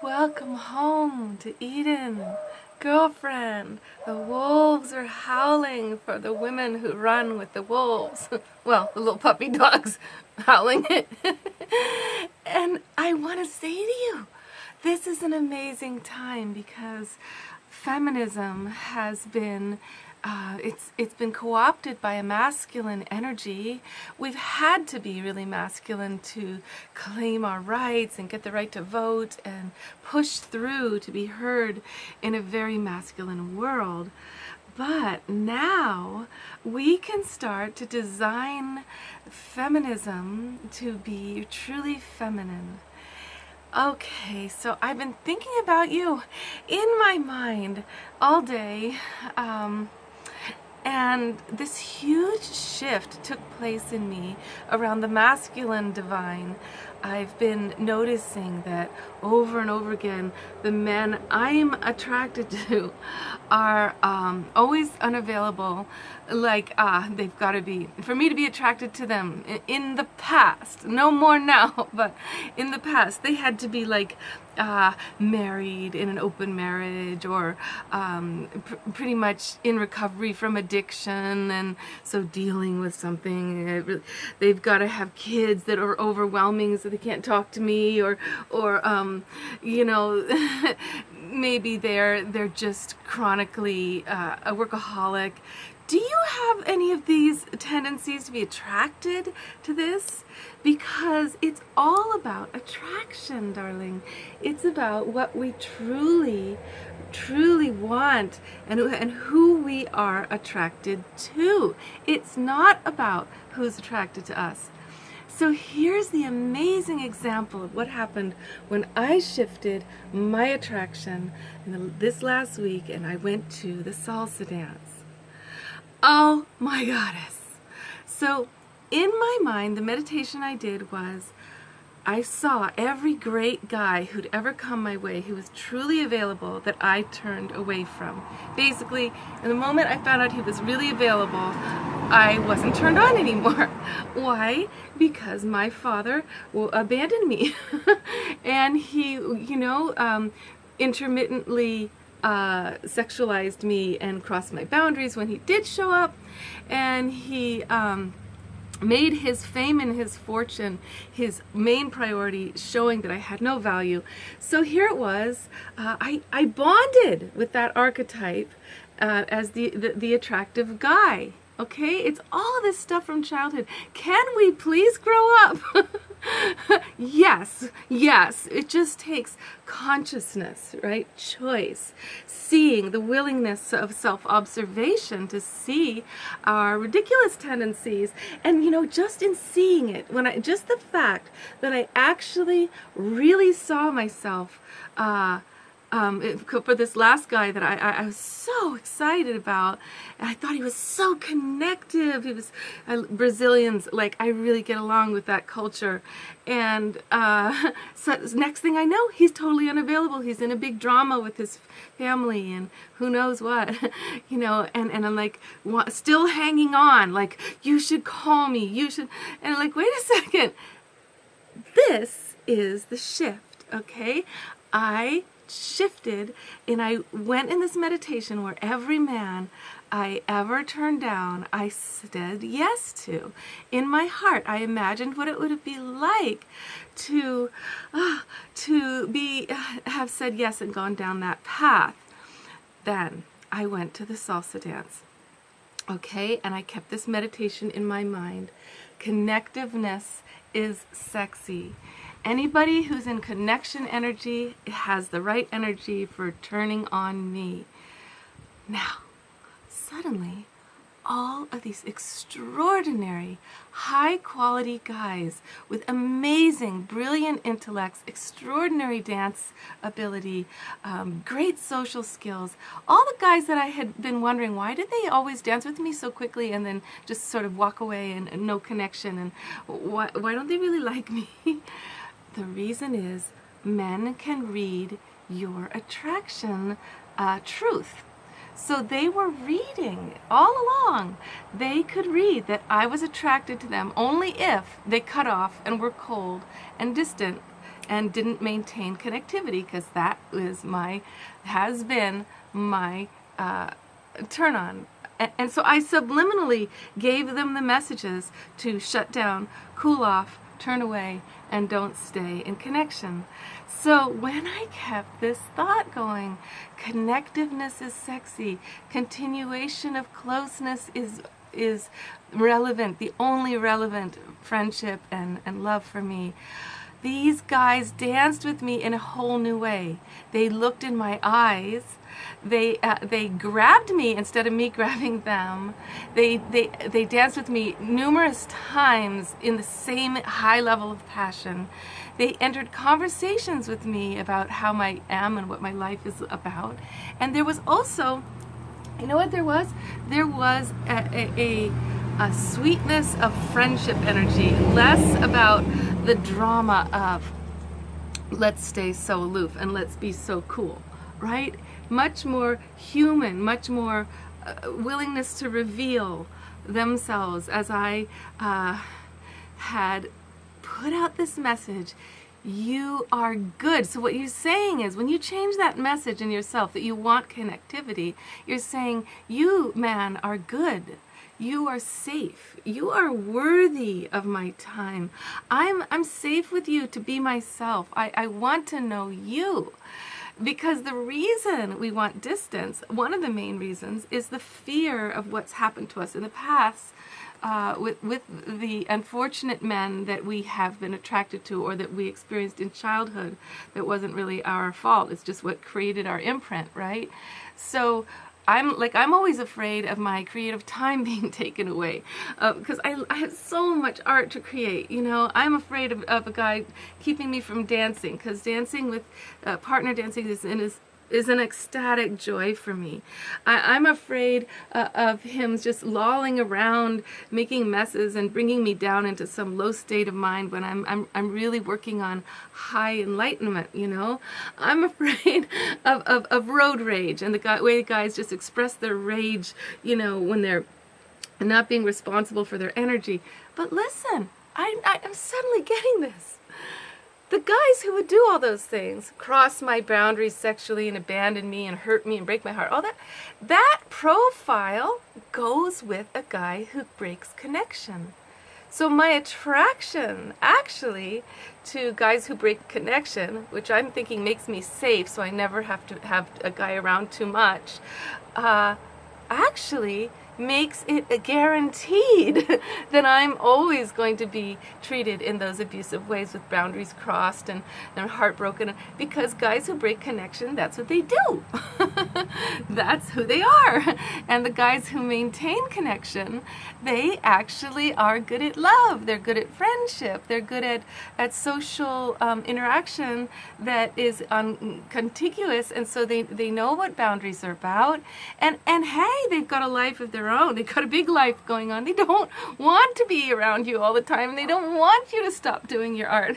Welcome home to Eden. Girlfriend, the wolves are howling for the women who run with the wolves. Well, the little puppy dogs howling it. And I want to say to you, this is an amazing time because feminism has been it's been co-opted by a masculine energy. We've had to be really masculine to claim our rights and get the right to vote and push through to be heard in a very masculine world. But now we can start to design feminism to be truly feminine. Okay, so I've been thinking about you in my mind all day, and this huge shift took place in me around the masculine divine. I've been noticing that over and over again, the men I'm attracted to are always unavailable. Like, they've got to be, for me to be attracted to them in the past, no more now, but in the past, they had to be like married in an open marriage or pretty much in recovery from addiction, and so dealing with something. They've got to have kids that are overwhelming so they can't talk to me, or you know, maybe they're just chronically a workaholic. Do you have any of these tendencies to be attracted to this? Because it's all about attraction, darling. It's about what we truly want and who we are attracted to. It's not about who's attracted to us. So here's the amazing example of what happened when I shifted my attraction this last week and I went to the salsa dance. Oh my goddess. So in my mind, the meditation I did was I saw every great guy who'd ever come my way who was truly available that I turned away from. Basically, in the moment I found out he was really available, I wasn't turned on anymore. Why? Because my father abandoned me. And he, intermittently sexualized me and crossed my boundaries when he did show up, and he made his fame and his fortune his main priority, showing that I had no value. So here it was, I bonded with that archetype as the attractive guy. Okay, it's all this stuff from childhood. Can we please grow up? Yes, it just takes consciousness, right? Choice, seeing, the willingness of self-observation to see our ridiculous tendencies. And just in seeing it, just the fact that I actually really saw myself for this last guy that I was so excited about, and I thought he was so connective. He was Brazilians, like, I really get along with that culture, and so next thing I know, he's totally unavailable. He's in a big drama with his family and who knows what, and I'm like, still hanging on, like, you should call me, and I'm like, wait a second, this is the shift. Okay, I shifted and I went in this meditation where every man I ever turned down, I said yes to. In my heart, I imagined what it would be like to have said yes and gone down that path. Then I went to the salsa dance. Okay, and I kept this meditation in my mind. Connectiveness is sexy. Anybody who's in connection energy has the right energy for turning on me. Now, suddenly, all of these extraordinary, high-quality guys with amazing, brilliant intellects, extraordinary dance ability, great social skills, all the guys that I had been wondering, why did they always dance with me so quickly and then just sort of walk away and no connection, and why don't they really like me? The reason is men can read your attraction truth. So they were reading all along. They could read that I was attracted to them only if they cut off and were cold and distant and didn't maintain connectivity, because that has been my turn on. And so I subliminally gave them the messages to shut down, cool off, turn away, and don't stay in connection. So when I kept this thought going, connectiveness is sexy, continuation of closeness is relevant, the only relevant friendship and love for me. These guys danced with me in a whole new way. They looked in my eyes. They grabbed me instead of me grabbing them. They danced with me numerous times in the same high level of passion. They entered conversations with me about how I am and what my life is about. And there was also, you know what there was? There was a sweetness of friendship energy, less about the drama of let's stay so aloof and let's be so cool, right? Much more human, much more willingness to reveal themselves as I had put out this message. You are good. So what you're saying is, when you change that message in yourself that you want connectivity, you're saying, you, man, are good. You are safe. You are worthy of my time. I'm safe with you to be myself. I want to know you. Because the reason we want distance, one of the main reasons, is the fear of what's happened to us in the past with the unfortunate men that we have been attracted to or that we experienced in childhood that wasn't really our fault. It's just what created our imprint, right? So I'm always afraid of my creative time being taken away because I have so much art to create. You know, I'm afraid of a guy keeping me from dancing, because dancing with partner dancing is an ecstatic joy for me. I'm afraid of him just lolling around, making messes, and bringing me down into some low state of mind when I'm really working on high enlightenment. You know, I'm afraid of road rage and the way guys just express their rage. You know, when they're not being responsible for their energy. But listen, I'm suddenly getting this. The guys who would do all those things, cross my boundaries sexually and abandon me and hurt me and break my heart, all that profile goes with a guy who breaks connection. So my attraction actually to guys who break connection, which I'm thinking makes me safe so I never have to have a guy around too much, actually makes it guaranteed that I'm always going to be treated in those abusive ways with boundaries crossed and heartbroken, because guys who break connection, that's what they do. That's who they are. And the guys who maintain connection, they actually are good at love. They're good at friendship. They're good at social interaction that is contiguous, and so they know what boundaries are about. And hey, they've got a life of their own. They've got a big life going on. They don't want to be around you all the time, and they don't want you to stop doing your art.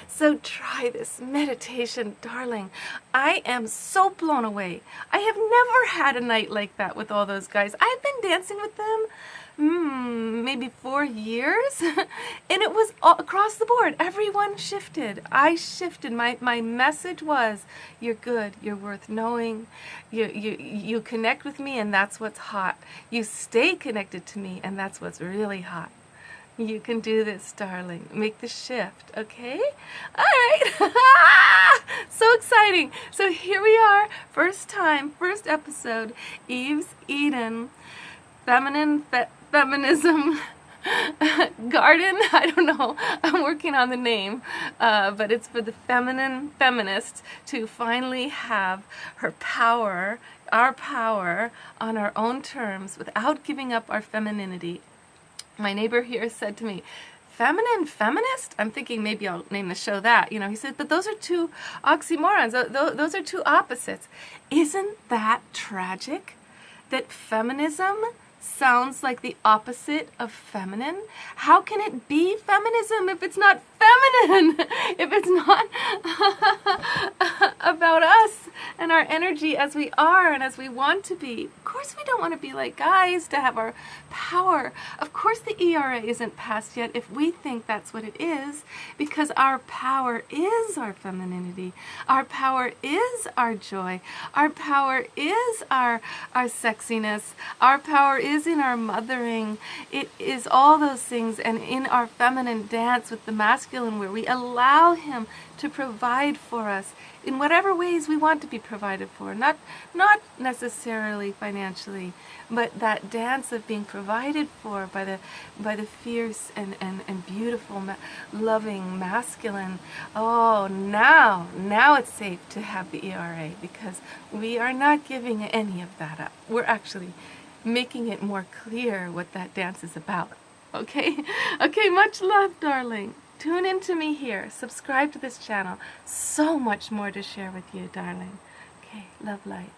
So try this meditation, darling. I am so blown away. I have never had a night like that with all those guys. I've been dancing with them maybe 4 years, and it was all across the board. Everyone shifted. I shifted. My message was, you're good, you're worth knowing, you connect with me, and that's what's hot. You stay connected to me, and that's what's really hot. You can do this, darling. Make the shift, okay? All right. So exciting. So here we are, first episode, Eve's Eden, Feminism Garden. I don't know. I'm working on the name, but it's for the feminine feminists to finally have her power, our power, on our own terms without giving up our femininity. My neighbor here said to me, feminine feminist? I'm thinking maybe I'll name the show that. You know, he said, but those are two oxymorons. Those are two opposites. Isn't that tragic? That feminism sounds like the opposite of feminine? How can it be feminism if it's not feminine? If it's not about us and our energy as we are and as we want to be? course we don't want to be like guys to have our power. Of course the ERA isn't passed yet if we think that's what it is, because our power is our femininity. Our power is our joy. Our power is our sexiness. Our power is in our mothering. It is all those things, and in our feminine dance with the masculine, where we allow him to provide for us in whatever ways we want to be provided for, not necessarily financially, but that dance of being provided for by the fierce and beautiful, loving masculine. Oh, now it's safe to have the ERA, because we are not giving any of that up. We're actually making it more clear what that dance is about. Okay? Okay, much love, darling. Tune in to me here. Subscribe to this channel. So much more to share with you, darling. Okay, love, light.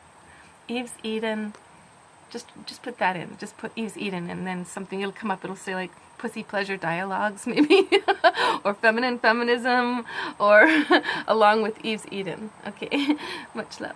Eve's Eden. Just put that in. Just put Eve's Eden, and then something, it'll come up. It'll say like pussy pleasure dialogues, maybe, or feminine feminism, or along with Eve's Eden. Okay, much love.